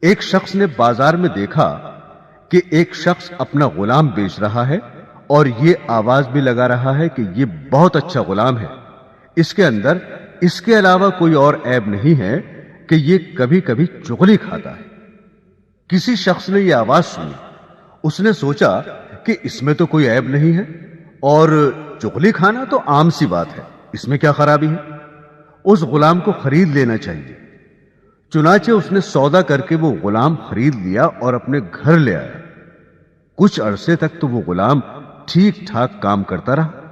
ایک شخص نے بازار میں دیکھا کہ ایک شخص اپنا غلام بیچ رہا ہے اور یہ آواز بھی لگا رہا ہے کہ یہ بہت اچھا غلام ہے، اس کے اندر اس کے علاوہ کوئی اور عیب نہیں ہے کہ یہ کبھی کبھی چغلی کھاتا ہے۔ کسی شخص نے یہ آواز سنی، اس نے سوچا کہ اس میں تو کوئی عیب نہیں ہے اور چغلی کھانا تو عام سی بات ہے، اس میں کیا خرابی ہے، اس غلام کو خرید لینا چاہیے۔ چنانچہ اس نے سودا کر کے وہ غلام خرید لیا اور اپنے گھر لے آیا۔ کچھ عرصے تک تو وہ غلام ٹھیک ٹھاک کام کرتا رہا۔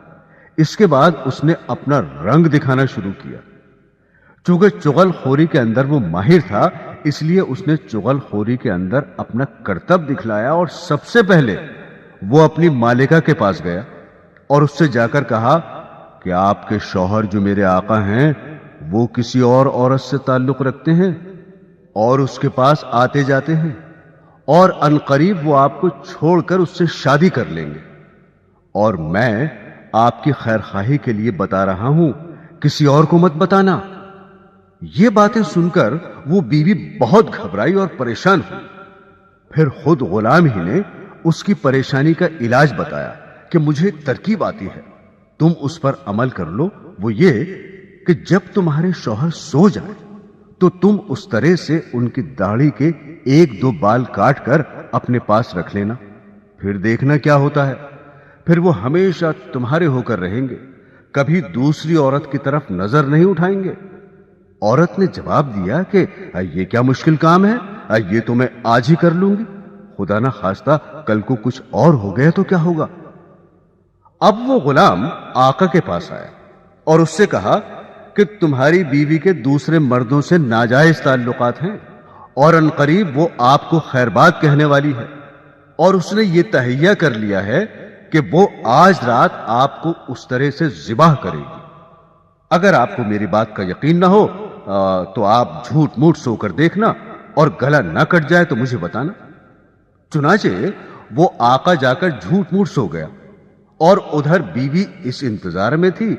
اس کے بعد اس نے اپنا رنگ دکھانا شروع کیا۔ چونکہ چغل خوری کے اندر وہ ماہر تھا، اس لیے اس نے چغل خوری کے اندر اپنا کرتب دکھلایا اور سب سے پہلے وہ اپنی مالکہ کے پاس گیا اور اس سے جا کر کہا کہ آپ کے شوہر جو میرے آقا ہیں وہ کسی اور عورت سے تعلق رکھتے ہیں اور اس کے پاس آتے جاتے ہیں، اور عنقریب وہ آپ کو چھوڑ کر اس سے شادی کر لیں گے، اور میں آپ کی خیر خواہی کے لیے بتا رہا ہوں، کسی اور کو مت بتانا۔ یہ باتیں سن کر وہ بیوی بہت گھبرائی اور پریشان ہوئی۔ پھر خود غلام ہی نے اس کی پریشانی کا علاج بتایا کہ مجھے ایک ترکیب آتی ہے، تم اس پر عمل کر لو۔ وہ یہ کہ جب تمہارے شوہر سو جائے تو تم اس طرح سے ان کی داڑھی کے ایک دو بال کاٹ کر اپنے پاس رکھ لینا، پھر دیکھنا کیا ہوتا ہے، پھر وہ ہمیشہ تمہارے ہو کر رہیں گے، کبھی دوسری عورت کی طرف نظر نہیں اٹھائیں گے۔ عورت نے جواب دیا کہ یہ کیا مشکل کام ہے، یہ تو میں آج ہی کر لوں گی، خدا نہ خواستہ کل کو کچھ اور ہو گیا تو کیا ہوگا۔ اب وہ غلام آقا کے پاس آیا اور اس سے کہا کہ تمہاری بیوی کے دوسرے مردوں سے ناجائز تعلقات ہیں اور عنقریب وہ آپ کو خیر بات کہنے والی ہے، اور اس نے یہ تہیہ کر لیا ہے کہ وہ آج رات آپ کو اس طرح سے ذبح کرے گی۔ اگر آپ کو میری بات کا یقین نہ ہو تو آپ جھوٹ موٹ سو کر دیکھنا، اور گلا نہ کٹ جائے تو مجھے بتانا۔ چنانچہ وہ آقا جا کر جھوٹ موٹ سو گیا، اور ادھر بیوی اس انتظار میں تھی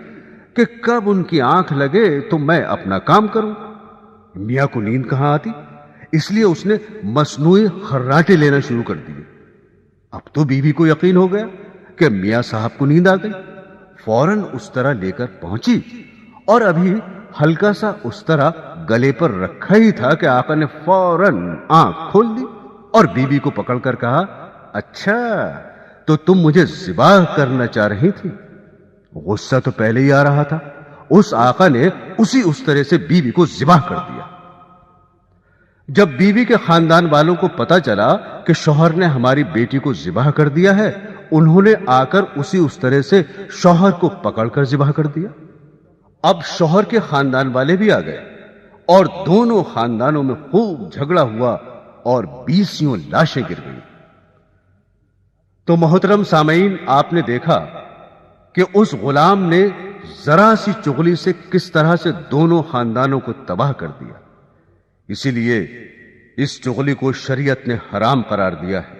کہ کب ان کی آنکھ لگے تو میں اپنا کام کروں۔ میاں کو نیند کہاں آتی، اس لیے اس نے مصنوعی خراٹے لینا شروع کر دیے۔ اب تو بیوی کو یقین ہو گیا کہ میاں صاحب کو نیند آ گئی، فوراً اس طرح لے کر پہنچی، اور ابھی ہلکا سا اس طرح گلے پر رکھا ہی تھا کہ آقا نے فوراً آنکھ کھول دی اور بیوی کو پکڑ کر کہا، اچھا تو تم مجھے ذبح کرنا چاہ رہی تھی۔ غصہ تو پہلے ہی آ رہا تھا، اس آقا نے اس طرح سے بیوی کو ذبح کر دیا۔ جب بیوی کے خاندان والوں کو پتا چلا کہ شوہر نے ہماری بیٹی کو ذبح کر دیا ہے، انہوں نے آ کر اس طرح سے شوہر کو پکڑ کر ذبح کر دیا۔ اب شوہر کے خاندان والے بھی آ گئے اور دونوں خاندانوں میں خوب جھگڑا ہوا اور 20 لاشیں گر گئیں۔ تو محترم سامعین، آپ نے دیکھا کہ اس غلام نے ذرا سی چغلی سے کس طرح سے دونوں خاندانوں کو تباہ کر دیا۔ اسی لیے اس چغلی کو شریعت نے حرام قرار دیا ہے۔